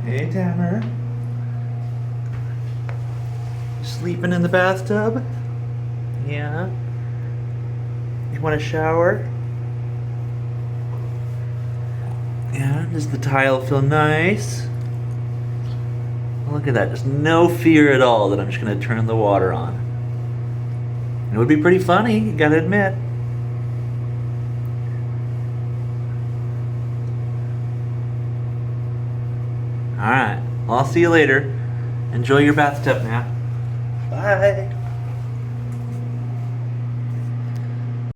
Hey, Tamir. Sleeping in the bathtub? Yeah. You want a shower? Yeah, does the tile feel nice? Look at that, just no fear at all that I'm just gonna turn the water on. It would be pretty funny, you gotta admit. Alright, well, I'll see you later. Enjoy your bathtub nap. Bye.